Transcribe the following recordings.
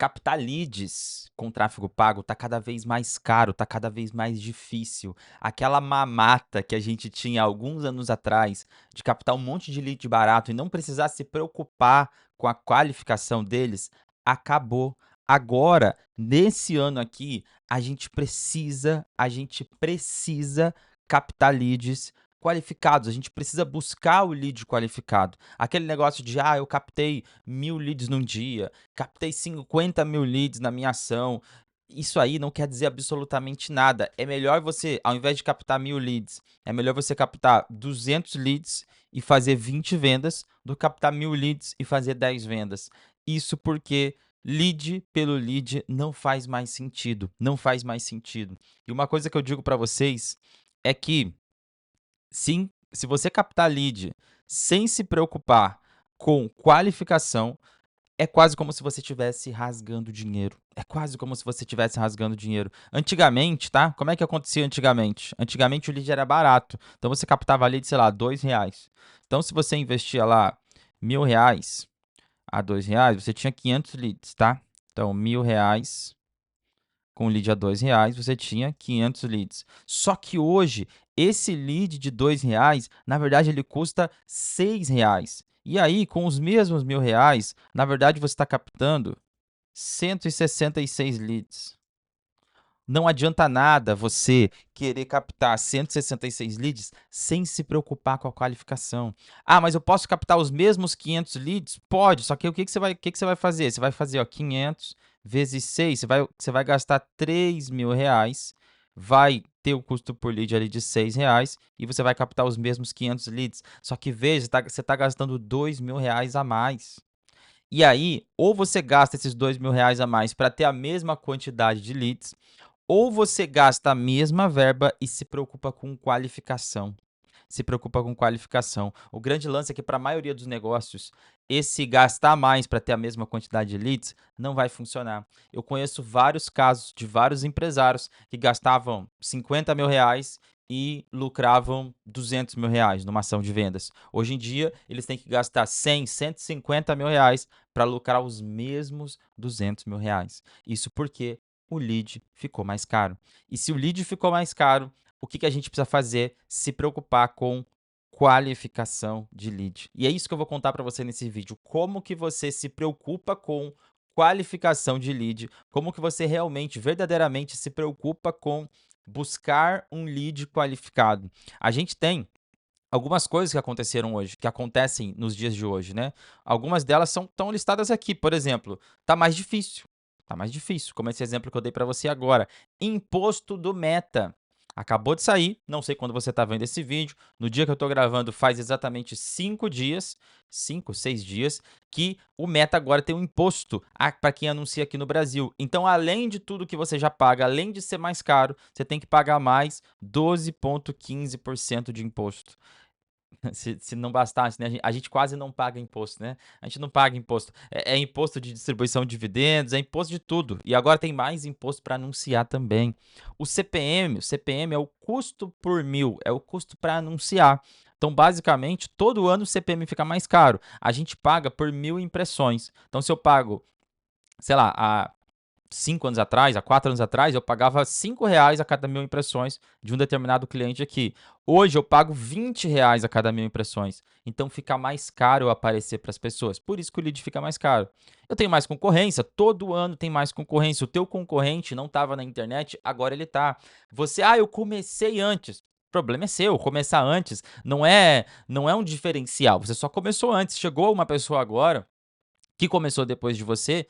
Captar leads com tráfego pago tá cada vez mais caro, tá cada vez mais difícil. Aquela mamata que a gente tinha alguns anos atrás, de captar um monte de lead barato e não precisar se preocupar com a qualificação deles, acabou. Agora, nesse ano aqui, a gente precisa captar leads qualificados, a gente precisa buscar o lead qualificado. Aquele negócio de: "Ah, eu captei 1000 leads num dia, captei 50.000 leads na minha ação". Isso aí não quer dizer absolutamente nada. É melhor você, ao invés de captar 1000 leads, é melhor você captar 200 leads e fazer 20 vendas, do que captar 1000 leads e fazer 10 vendas. Isso porque lead pelo lead não faz mais sentido, não faz mais sentido. E uma coisa que eu digo para vocês é que, sim, se você captar lead sem se preocupar com qualificação, é quase como se você estivesse rasgando dinheiro. É quase como se você estivesse rasgando dinheiro. Antigamente, tá? Como é que acontecia antigamente? Antigamente o lead era barato. Então você captava lead, sei lá, R$ 2. Então se você investia lá R$ 1.000 a R$ 2, você tinha 500 leads, tá? Então R$ 1.000 com lead a R$ 2, você tinha 500 leads. Só que hoje, esse lead de R$ 2, na verdade, ele custa R$ 6. E aí, com os mesmos R$ 1.000, na verdade, você está captando 166 leads. Não adianta nada você querer captar 166 leads sem se preocupar com a qualificação. Ah, mas eu posso captar os mesmos 500 leads? Pode, só que o que que você vai fazer? Você vai fazer, ó, 500 vezes 6, você vai gastar R$ 3.000, vai ter o custo por lead ali de R$ 6 e você vai captar os mesmos 500 leads. Só que veja, você tá gastando R$ 2.000 a mais. E aí, ou você gasta esses R$ 2.000 a mais para ter a mesma quantidade de leads, ou você gasta a mesma verba e se preocupa com qualificação. Se preocupa com qualificação. O grande lance é que, para a maioria dos negócios, esse gastar mais para ter a mesma quantidade de leads não vai funcionar. Eu conheço vários casos de vários empresários que gastavam R$ 50.000 e lucravam R$ 200.000 numa ação de vendas. Hoje em dia, eles têm que gastar 100, R$ 150.000 para lucrar os mesmos R$ 200.000. Isso porque o lead ficou mais caro. E se o lead ficou mais caro, o que que a gente precisa fazer? Se preocupar com qualificação de lead. E é isso que eu vou contar para você nesse vídeo. Como que você se preocupa com qualificação de lead, como que você realmente, verdadeiramente se preocupa com buscar um lead qualificado. A gente tem algumas coisas que aconteceram hoje, que acontecem nos dias de hoje, né? Algumas delas estão listadas aqui. Por exemplo, tá mais difícil. Tá mais difícil, como esse exemplo que eu dei para você agora. Imposto do Meta. Acabou de sair, não sei quando você está vendo esse vídeo. No dia que eu estou gravando, faz exatamente 5 dias, 5, 6 dias, que o Meta agora tem um imposto para quem anuncia aqui no Brasil. Então, além de tudo que você já paga, além de ser mais caro, você tem que pagar mais 12,15% de imposto. Se não bastasse, né, a gente quase não paga imposto, né, a gente não paga imposto. É imposto de distribuição de dividendos, é imposto de tudo. E agora tem mais imposto para anunciar também. O CPM é o custo por mil, é o custo para anunciar. Então, basicamente, todo ano o CPM fica mais caro. A gente paga por 1000 impressões. Então, se eu pago, sei lá, a 5 anos atrás, há 4 anos atrás, eu pagava R$ 5 a cada 1000 impressões de um determinado cliente aqui. Hoje eu pago R$ 20 a cada 1000 impressões. Então fica mais caro eu aparecer para as pessoas. Por isso que o lead fica mais caro. Eu tenho mais concorrência, todo ano tem mais concorrência. O teu concorrente não estava na internet, agora ele está. Você, eu comecei antes. O problema é seu, começar antes não é um diferencial. Você só começou antes. Chegou uma pessoa agora que começou depois de você,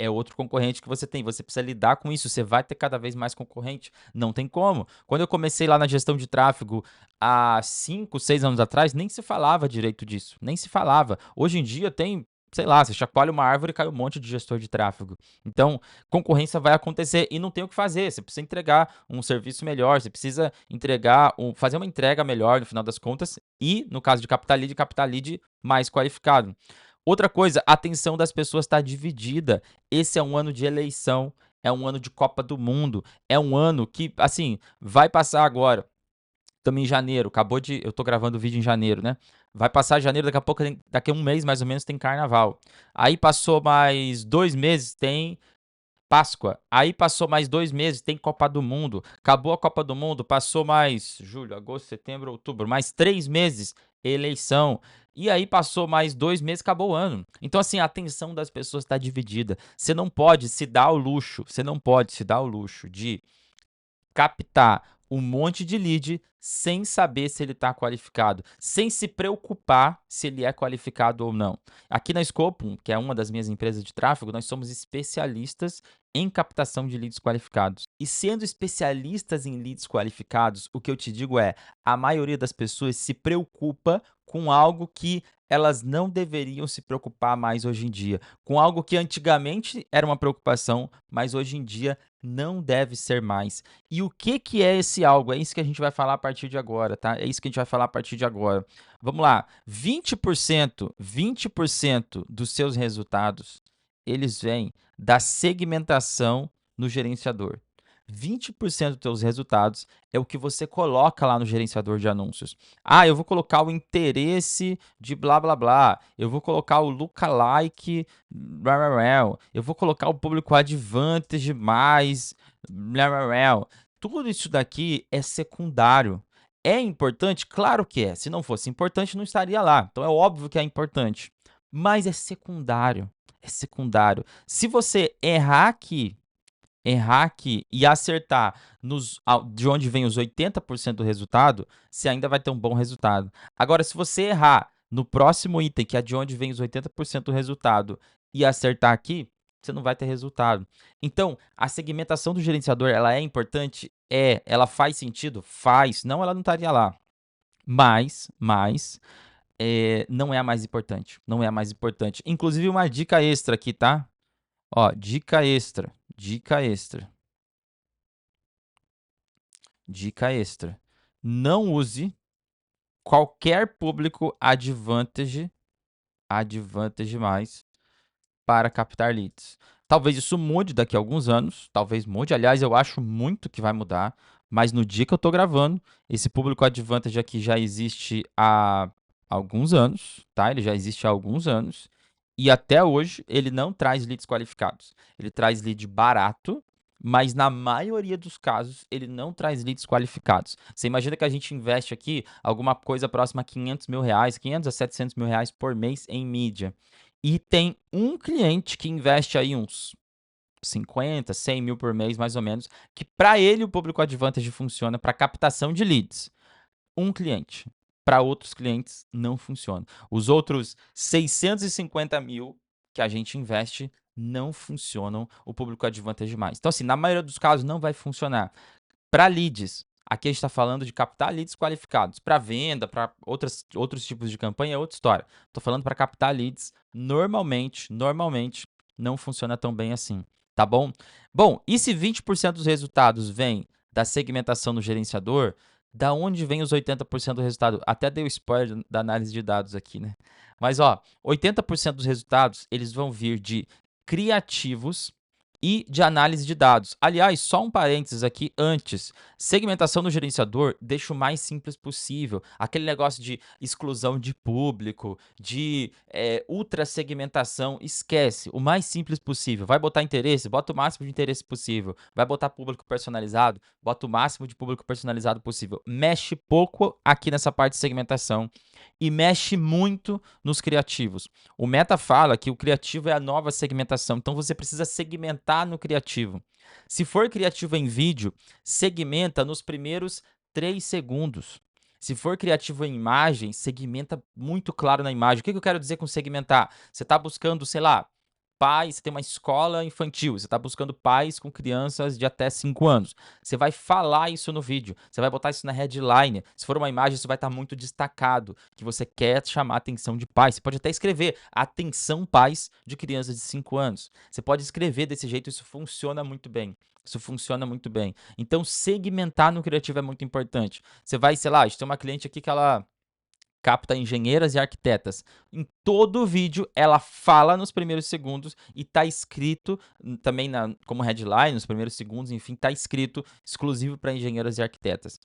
é outro concorrente que você tem. Você precisa lidar com isso. Você vai ter cada vez mais concorrente. Não tem como. Quando eu comecei lá na gestão de tráfego há 5, 6 anos atrás, nem se falava direito disso. Nem se falava. Hoje em dia tem, sei lá, você chacoalha uma árvore e cai um monte de gestor de tráfego. Então, concorrência vai acontecer e não tem o que fazer. Você precisa entregar um serviço melhor, você precisa fazer uma entrega melhor no final das contas e, no caso de captar lead mais qualificado. Outra coisa, a atenção das pessoas está dividida. Esse é um ano de eleição, é um ano de Copa do Mundo, é um ano que, assim, vai passar agora. Também em janeiro, eu tô gravando o vídeo em janeiro, né? Vai passar janeiro, daqui a pouco, daqui a um mês mais ou menos tem carnaval. Aí passou mais 2 meses, tem Páscoa. Aí passou mais 2 meses, tem Copa do Mundo. Acabou a Copa do Mundo, passou mais julho, agosto, setembro, outubro, mais 3 meses, eleição. E aí passou mais 2 meses, acabou o ano. Então, assim, a atenção das pessoas está dividida. Você não pode se dar o luxo, você não pode se dar o luxo de captar um monte de lead sem saber se ele está qualificado, sem se preocupar se ele é qualificado ou não. Aqui na Scopum, que é uma das minhas empresas de tráfego, nós somos especialistas em captação de leads qualificados. E sendo especialistas em leads qualificados, o que eu te digo é, a maioria das pessoas se preocupa com algo que elas não deveriam se preocupar mais hoje em dia, com algo que antigamente era uma preocupação, mas hoje em dia não deve ser mais. E o que que é esse algo? É isso que a gente vai falar a partir de agora, tá? É isso que a gente vai falar a partir de agora. Vamos lá. 20% dos seus resultados, eles vêm da segmentação no gerenciador. 20% dos seus resultados é o que você coloca lá no gerenciador de anúncios. Ah, eu vou colocar o interesse de blá blá blá. Eu vou colocar o lookalike, blá, blá, blá. Eu vou colocar o público advantage mais, blá, blá, blá. Tudo isso daqui é secundário. É importante? Claro que é. Se não fosse importante, não estaria lá. Então é óbvio que é importante. Mas é secundário. É secundário. Se você errar aqui e acertar de onde vem os 80% do resultado, você ainda vai ter um bom resultado. Agora, se você errar no próximo item, que é de onde vem os 80% do resultado, e acertar aqui, você não vai ter resultado. Então, a segmentação do gerenciador, ela é importante? É. Ela faz sentido? Faz. Não, ela não estaria lá. Mas não é a mais importante. Não é a mais importante. Inclusive, uma dica extra aqui, tá? Ó, dica extra. Dica extra. Dica extra. Não use qualquer público advantage mais para captar leads. Talvez isso mude daqui a alguns anos, talvez mude. Aliás, eu acho muito que vai mudar, mas no dia que eu estou gravando, esse público advantage aqui já existe há alguns anos, tá? Ele já existe há alguns anos e até hoje ele não traz leads qualificados. Ele traz lead barato, mas na maioria dos casos ele não traz leads qualificados. Você imagina que a gente investe aqui alguma coisa próxima a 500 mil reais, 500 a 700 mil reais por mês em mídia. E tem um cliente que investe aí uns 50, 100 mil por mês, mais ou menos, que para ele o público advantage funciona para captação de leads. Um cliente. Para outros clientes não funciona. Os outros 650 mil que a gente investe não funcionam o público advantage mais. Então, assim, na maioria dos casos não vai funcionar. Para leads, aqui a gente está falando de captar leads qualificados. Para venda, para outros tipos de campanha, é outra história. Estou falando para captar leads, normalmente, não funciona tão bem assim, tá bom? Bom, e se 20% dos resultados vem da segmentação no gerenciador, da onde vem os 80% do resultado? Até dei o spoiler da análise de dados aqui, né? Mas, ó, 80% dos resultados, eles vão vir de criativos e de análise de dados. Aliás, só um parênteses aqui antes. Segmentação no gerenciador deixa o mais simples possível. Aquele negócio de exclusão de público, de ultra segmentação, esquece. O mais simples possível. Vai botar interesse? Bota o máximo de interesse possível. Vai botar público personalizado? Bota o máximo de público personalizado possível. Mexe pouco aqui nessa parte de segmentação e mexe muito nos criativos. O Meta fala que o criativo é a nova segmentação, então você precisa segmentar no criativo. Se for criativo em vídeo, segmenta nos primeiros 3 segundos. Se for criativo em imagem, segmenta muito claro na imagem. O que eu quero dizer com segmentar? Você está buscando, sei lá, pais, você tem uma escola infantil, você está buscando pais com crianças de até 5 anos. Você vai falar isso no vídeo, você vai botar isso na headline. Se for uma imagem, isso vai estar muito destacado, que você quer chamar a atenção de pais. Você pode até escrever atenção pais de crianças de 5 anos. Você pode escrever desse jeito, isso funciona muito bem. Isso funciona muito bem. Então, segmentar no criativo é muito importante. Você vai, sei lá, a gente tem uma cliente aqui que ela capta engenheiras e arquitetas. Em todo o vídeo, ela fala nos primeiros segundos e tá escrito também como headline, nos primeiros segundos, enfim, tá escrito exclusivo para engenheiras e arquitetas.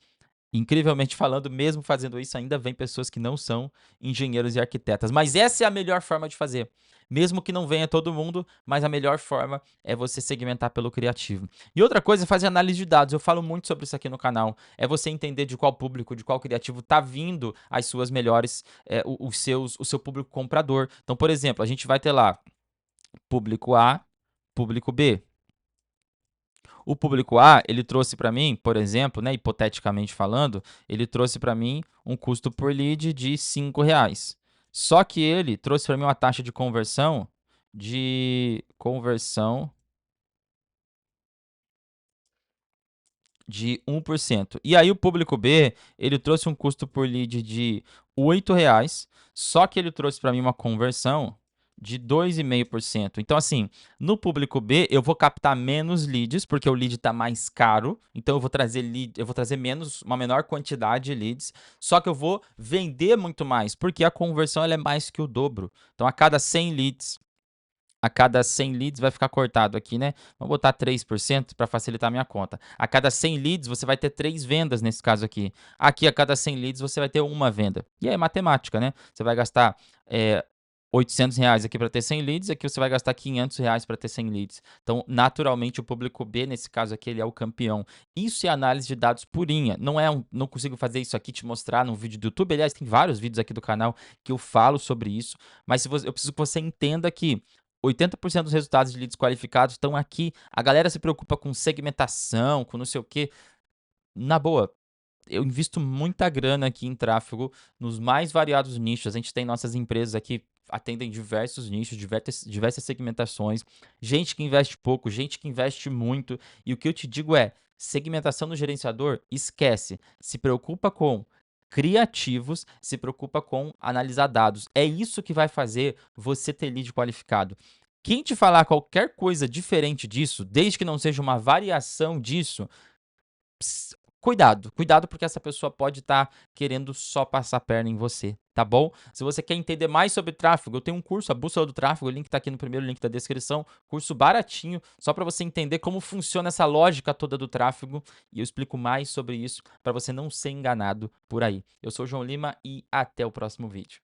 Incrivelmente falando, mesmo fazendo isso, ainda vem pessoas que não são engenheiros e arquitetas. Mas essa é a melhor forma de fazer. Mesmo que não venha todo mundo, mas a melhor forma é você segmentar pelo criativo. E outra coisa é fazer análise de dados. Eu falo muito sobre isso aqui no canal. É você entender de qual público, de qual criativo está vindo as suas melhores, o seu público comprador. Então, por exemplo, a gente vai ter lá público A, público B. O público A, ele trouxe para mim, por exemplo, né, hipoteticamente falando, ele trouxe para mim um custo por lead de R$ 5. Só que ele trouxe para mim uma taxa de conversão de 1%. E aí o público B, ele trouxe um custo por lead de R$ 8, só que ele trouxe para mim uma conversão de 2,5%. Então, assim, no público B, eu vou captar menos leads, porque o lead está mais caro. Então, eu vou trazer menos, uma menor quantidade de leads. Só que eu vou vender muito mais, porque a conversão ela é mais que o dobro. Então, a cada 100 leads vai ficar cortado aqui, né? Vamos botar 3% para facilitar a minha conta. A cada 100 leads, você vai ter 3 vendas nesse caso aqui. Aqui, a cada 100 leads, você vai ter uma venda. E aí é matemática, né? Você vai gastar R$ 800 aqui para ter 100 leads, aqui você vai gastar R$ 500 para ter 100 leads. Então, naturalmente, o público B, nesse caso aqui, ele é o campeão. Isso é análise de dados purinha. Não consigo fazer isso aqui, te mostrar num vídeo do YouTube. Aliás, tem vários vídeos aqui do canal que eu falo sobre isso. Mas eu preciso que você entenda que 80% dos resultados de leads qualificados estão aqui. A galera se preocupa com segmentação, com não sei o quê. Na boa, eu invisto muita grana aqui em tráfego nos mais variados nichos. A gente tem nossas empresas aqui atendem diversos nichos, diversas segmentações. Gente que investe pouco, gente que investe muito. E o que eu te digo é, segmentação no gerenciador, esquece. Se preocupa com criativos, se preocupa com analisar dados. É isso que vai fazer você ter lead qualificado. Quem te falar qualquer coisa diferente disso, desde que não seja uma variação disso, cuidado, cuidado, porque essa pessoa pode estar querendo só passar a perna em você, tá bom? Se você quer entender mais sobre tráfego, eu tenho um curso, a Bússola do Tráfego, o link tá aqui no primeiro link da descrição, curso baratinho, só para você entender como funciona essa lógica toda do tráfego, e eu explico mais sobre isso para você não ser enganado por aí. Eu sou o João Lima e até o próximo vídeo.